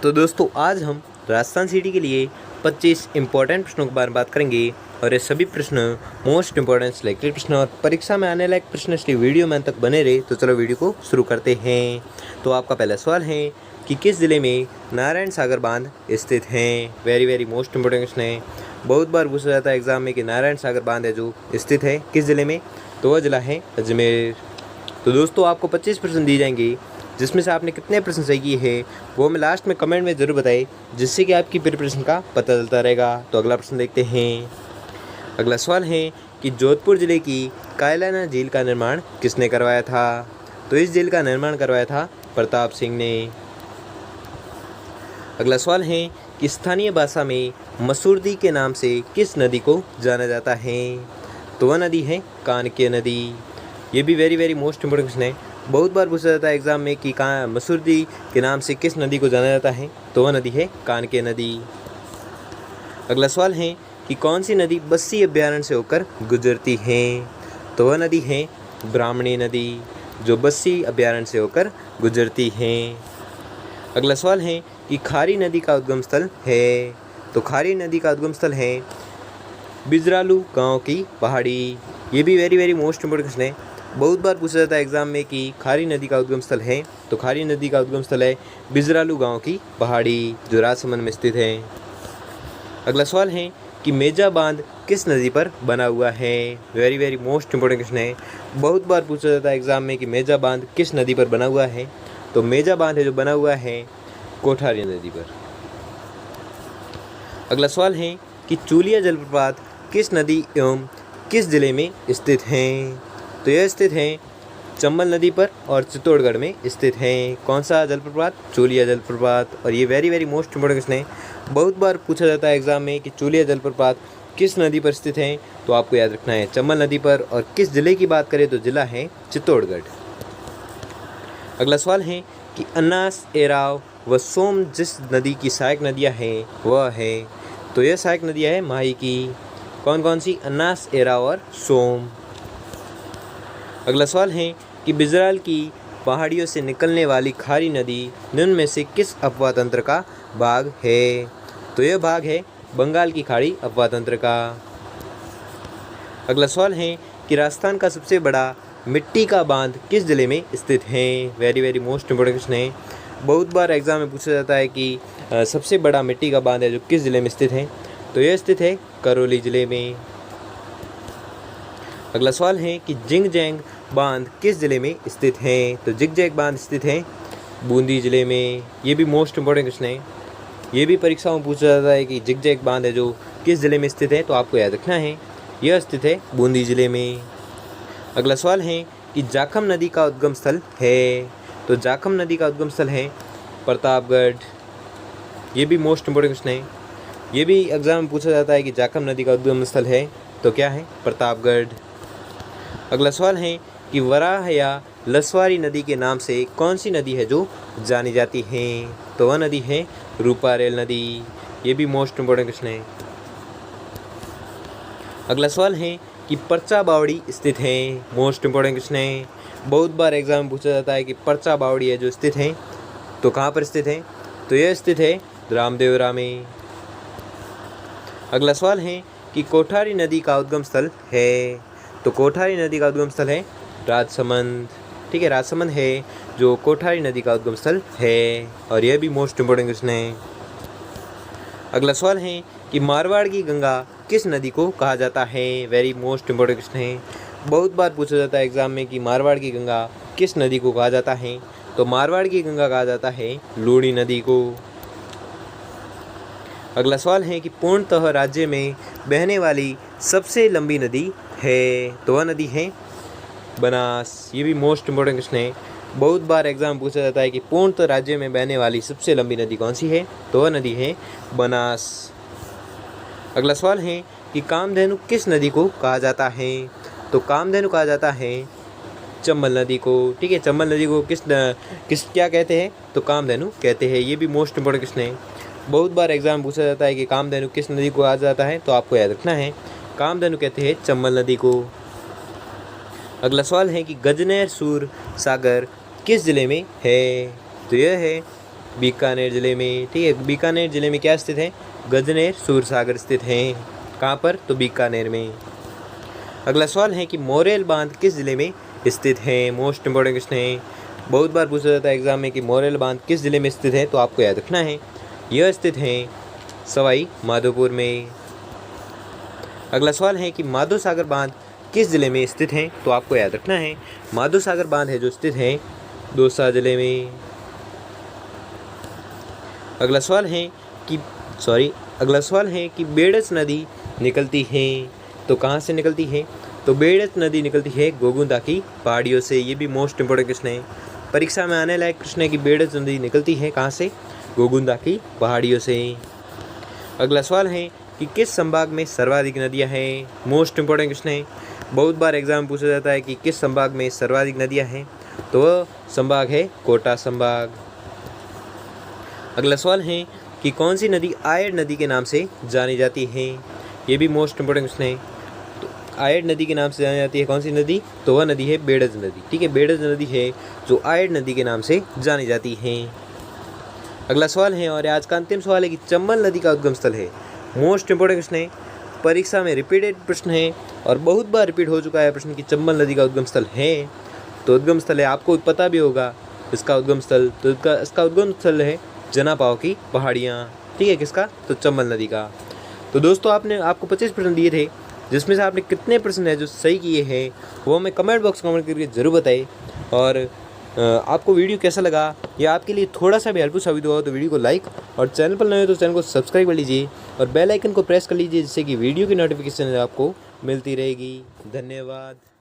तो दोस्तों आज हम राजस्थान सिटी के लिए 25 इम्पोर्टेंट प्रश्नों के बारे में बात करेंगे और ये सभी प्रश्न मोस्ट इम्पोर्टेंट सिलेक्टेड प्रश्न और परीक्षा में आने लायक प्रश्न, इसलिए वीडियो में अंत तक बने रहे। तो चलो वीडियो को शुरू करते हैं। तो आपका पहला सवाल है कि किस ज़िले में नारायण सागर बांध स्थित हैं। वेरी मोस्ट इम्पोर्टेंट क्वेश्चन है, बहुत बार पूछा जाता है एग्जाम में कि नारायण सागर बांध है जो स्थित है किस ज़िले में, तो वह ज़िला है अजमेर। तो दोस्तों आपको 25 प्रश्न दिए जाएंगे, जिसमें से आपने कितने प्रश्न सही किए हैं वो हमें लास्ट में कमेंट में ज़रूर बताएं, जिससे कि आपकी प्रिपरेशन का पता चलता रहेगा। तो अगला प्रश्न देखते हैं। अगला सवाल है कि जोधपुर ज़िले की कायलाना झील का निर्माण किसने करवाया था। तो इस झील का निर्माण करवाया था प्रताप सिंह ने। अगला सवाल है कि स्थानीय भाषा में मसूरदी के नाम से किस नदी को जाना जाता है। तो वह नदी है कानके नदी। ये भी वेरी मोस्ट इम्पोर्टेंट क्वेश्चन है, बहुत बार पूछा जाता है एग्जाम में कि मसूरदी के नाम से किस नदी को जाना जाता है, तो वह नदी है कानके नदी। अगला सवाल है कि कौन सी नदी बस्सी अभ्यारण्य से होकर गुजरती है। तो वह नदी है ब्राह्मणी नदी, जो बस्सी अभ्यारण्य से होकर गुजरती है। अगला सवाल है कि खारी नदी का उद्गम स्थल है। तो खारी नदी का उद्गम स्थल है बिजरालू गांव की पहाड़ी। ये भी वेरी मोस्ट इम्पोर्टेंट क्वेश्चन है, बहुत बार पूछा जाता है एग्जाम में कि खारी नदी का उद्गम स्थल है। तो खारी नदी का उद्गम स्थल है बिजरालू गांव की पहाड़ी, जो राजसमंद में स्थित है। अगला सवाल है कि मेजा बांध किस नदी पर बना हुआ है। वेरी मोस्ट इम्पोर्टेंट क्वेश्चन है, बहुत बार पूछा जाता है एग्जाम में कि मेजा बांध किस नदी पर बना हुआ है। तो मेजा बांध है जो बना हुआ है कोठारी नदी पर। अगला सवाल है कि चूलिया जलप्रपात किस नदी एवं किस जिले में स्थित हैं। तो यह स्थित है चंबल नदी पर और चित्तौड़गढ़ में स्थित है। कौन सा जलप्रपात? चूलिया जलप्रपात। और ये वेरी मोस्ट इम्पोर्टेंट क्वेश्चन है, बहुत बार पूछा जाता है एग्जाम में कि चूलिया जलप्रपात किस नदी पर स्थित है। तो आपको याद रखना है चंबल नदी पर। और किस जिले की बात करें तो जिला है चित्तौड़गढ़। अगला सवाल है कि अन्नास, एराव व सोम जिस नदी की सहायक नदियाँ हैं वह है। तो यह सहायक नदियाँ है माही की। कौन सी? अन्नास, एराव और सोम। अगला सवाल है कि बिजराल की पहाड़ियों से निकलने वाली खारी नदी निम्न में से किस अपवाह तंत्र का भाग है। तो यह भाग है बंगाल की खाड़ी अपवाह तंत्र का। अगला सवाल है कि राजस्थान का सबसे बड़ा मिट्टी का बांध किस जिले में स्थित है। वेरी मोस्ट इम्पोर्टेंट क्वेश्चन है, बहुत बार एग्जाम में पूछा जाता है कि सबसे बड़ा मिट्टी का बांध है जो किस जिले में स्थित है। तो यह स्थित है करौली जिले में। अगला सवाल है कि जिंगजैंग बांध किस जिले में स्थित है। तो जिगजैग बांध स्थित है बूंदी जिले में। ये भी मोस्ट इम्पोर्टेंट क्वेश्चन है, ये भी परीक्षाओं में पूछा जाता है कि जिगजैग बांध है जो किस जिले में स्थित है। तो आपको याद रखना है यह स्थित है बूंदी जिले में। अगला सवाल है कि जाखम नदी का उद्गम स्थल है। तो जाखम नदी का उद्गम स्थल है प्रतापगढ़। ये भी मोस्ट इम्पोर्टेंट क्वेश्चन है, ये भी एग्जाम में पूछा जाता है कि जाखम नदी का उद्गम स्थल है तो क्या है? प्रतापगढ़। अगला सवाल है कि वराह या लसवारी नदी के नाम से कौन सी नदी है जो जानी जाती है। तो वह नदी है रूपारेल नदी। ये भी मोस्ट इम्पोर्टेंट क्वेश्चन है। अगला सवाल है कि परचा बावड़ी स्थित है। मोस्ट इम्पोर्टेंट क्वेश्चन है, बहुत बार एग्जाम में पूछा जाता है कि परचा बावड़ी है जो स्थित है तो कहाँ पर स्थित है। तो यह स्थित है रामदेवरा में। अगला सवाल है कि कोठारी नदी का उद्गम स्थल है। तो कोठारी नदी का उद्गम स्थल है राजसमंद। ठीक है, राजसमंद है जो कोठारी नदी का उद्गम स्थल है। और यह भी मोस्ट इम्पोर्टेंट क्वेश्चन है। अगला सवाल है कि मारवाड़ की गंगा किस नदी को कहा जाता है। वेरी मोस्ट इम्पोर्टेंट क्वेश्चन है, बहुत बार पूछा जाता है एग्जाम में कि मारवाड़ की गंगा किस नदी को कहा जाता है। तो मारवाड़ की गंगा कहा जाता है लूणी नदी को। अगला सवाल है कि पूर्णतः राज्य में बहने वाली सबसे लंबी नदी है। तो वह नदी है बनास। ये भी मोस्ट इम्पोर्टेंट क्वेश्चन है, बहुत बार एग्जाम पूछा जाता है कि पूर्णतः राज्य में बहने वाली सबसे लंबी नदी कौन सी है। तो वह नदी है बनास। अगला सवाल है कि कामधेनु किस नदी को कहा जाता है। तो कामधेनु कहा जाता है चंबल नदी को। ठीक है, चंबल नदी को किस क्या कहते हैं? तो कामधेनु कहते हैं। ये भी मोस्ट इम्पोर्टेंट क्वेश्चन है, बहुत बार एग्जाम पूछा जाता है कि कामधेनु किस नदी को कहा जाता है। तो आपको याद रखना है कामधेनु कहते हैं चंबल नदी को। अगला सवाल है कि गजनेर सूर सागर किस जिले में है। तो यह है बीकानेर ज़िले में। ठीक है, बीकानेर ज़िले में क्या स्थित है? गजनेर सूरसागर स्थित हैं। कहाँ पर? तो बीकानेर में। अगला सवाल है कि मोरेल बांध किस ज़िले में स्थित है? मोस्ट इंपॉर्टेंट क्वेश्चन है, बहुत बार पूछा जाता है एग्जाम में कि मोरेल बांध किस ज़िले में स्थित है, तो आपको याद रखना है यह स्थित है सवाई माधोपुर में। अगला सवाल है कि माधोसागर बांध किस ज़िले में स्थित है, तो आपको याद रखना है माधोसागर बांध है जो स्थित है दौसा ज़िले में। अगला सवाल है कि बेड़स नदी निकलती है, तो कहाँ से निकलती है? तो बेड़स नदी निकलती है गोगुंदा की पहाड़ियों से। ये भी मोस्ट इंपॉर्टेंट क्वेश्चन है, परीक्षा में आने लायक प्रश्न है कि बेड़स नदी निकलती है कहाँ से? गोगुंदा की पहाड़ियों से। अगला सवाल है कि किस संभाग में सर्वाधिक नदियाँ हैं? मोस्ट इंपॉर्टेंट क्वेश्चन है, बहुत बार एग्जाम में पूछा जाता है कि किस संभाग में सर्वाधिक नदियाँ हैं, तो वह संभाग है कोटा संभाग। अगला सवाल है कि कौन सी नदी आयड़ नदी के नाम से जानी जाती है? ये भी मोस्ट इंपॉर्टेंट क्वेश्चन है। तो आयड़ नदी के नाम से जानी जाती है कौन सी नदी? तो वह नदी है बेड़ज नदी। ठीक है, बेड़ज नदी है जो आयड़ नदी के नाम से जानी जाती है। अगला सवाल है और आज का अंतिम सवाल है कि चंबल नदी का उद्गम स्थल है। मोस्ट इंपॉर्टेंट क्वेश्चन है, परीक्षा में रिपीटेड प्रश्न है और बहुत बार रिपीट हो चुका है प्रश्न कि चंबल नदी का उद्गम स्थल है। तो उद्गम स्थल है, आपको पता भी होगा इसका उद्गम स्थल, तो इसका उद्गम स्थल है जनापाव की पहाड़ियाँ। ठीक है, किसका? तो चंबल नदी का। तो दोस्तों आपको 25 प्रश्न दिए थे, जिसमें से आपने कितने प्रश्न है जो सही किए हैं वो हमें कमेंट बॉक्स कमेंट करके ज़रूर बताएं। और आपको वीडियो कैसा लगा या आपके लिए थोड़ा सा भी हेल्पफुल साबित हुआ तो वीडियो को लाइक और चैनल पर नए हो तो चैनल को सब्सक्राइब कर लीजिए और बेल आइकन को प्रेस कर लीजिए, जिससे कि वीडियो की नोटिफिकेशन आपको मिलती रहेगी। धन्यवाद।